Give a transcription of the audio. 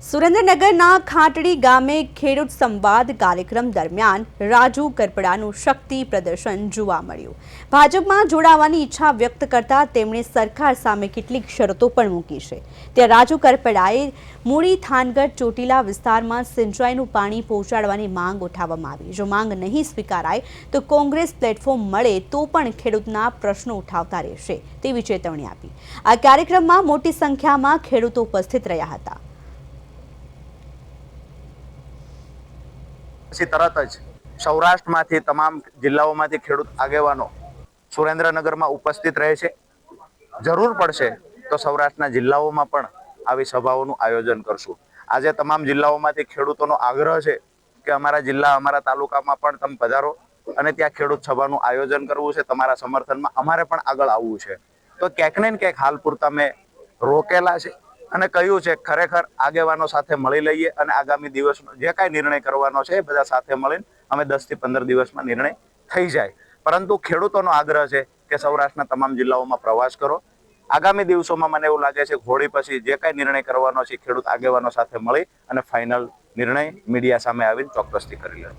સુરેન્દ્રનગરના ખાટડી ગામે ખેડૂત સંવાદ કાર્યક્રમ દરમિયાન રાજુ કરપડાનું શક્તિ પ્રદર્શન જોવા મળ્યું। ભાજપમાં જોડાવાની ઈચ્છા વ્યક્ત કરતા તેમણે સરકાર સામે કેટલીક શરતો પણ મૂકી છે। ત્યાં રાજુ કરપડાએ મૂળી થાનગઢ ચોટીલા વિસ્તારમાં સિંચાઈનું પાણી પહોંચાડવાની માંગ ઉઠાવવામાં આવી। જો માંગ નહીં સ્વીકારાય તો કોંગ્રેસ પ્લેટફોર્મ મળે તો પણ ખેડૂતના પ્રશ્નો ઉઠાવતા રહેશે તેવી ચેતવણી આપી। આ કાર્યક્રમમાં મોટી સંખ્યામાં ખેડૂતો ઉપસ્થિત રહ્યા હતા। તરત જ સૌરાષ્ટ્રમાંથી તમામ જિલ્લાઓમાંથી ખેડૂત આગેવાનો સુરેન્દ્રનગરમાં ઉપસ્થિત રહે છે। જરૂર પડશે તો સૌરાષ્ટ્રના જિલ્લાઓમાં પણ આવી સભાઓનું આયોજન કરશું। આજે તમામ જિલ્લાઓમાંથી ખેડૂતોનો આગ્રહ છે કે અમારા જિલ્લા અમારા તાલુકામાં પણ તમે પધારો અને ત્યાં ખેડૂત સભાનું આયોજન કરવું છે। તમારા સમર્થનમાં અમારે પણ આગળ આવવું છે। તો ક્યાંક ને ક્યાંક હાલ પૂરતા મેં રોકેલા છે અને કહ્યું છે ખરેખર આગેવાનો સાથે મળી લઈએ અને આગામી દિવસમાં જે કાંઈ નિર્ણય કરવાનો છે એ બધા સાથે મળીને અમે 10 થી 15 દિવસમાં નિર્ણય થઈ જાય। પરંતુ ખેડૂતોનો આગ્રહ છે કે સૌરાષ્ટ્રના તમામ જિલ્લાઓમાં પ્રવાસ કરો। આગામી દિવસોમાં મને એવું લાગે છે હોળી પછી જે કાંઈ નિર્ણય કરવાનો છે ખેડૂત આગેવાનો સાથે મળી અને ફાઇનલ નિર્ણય મીડિયા સામે આવીને ચોક્કસથી કરી લે।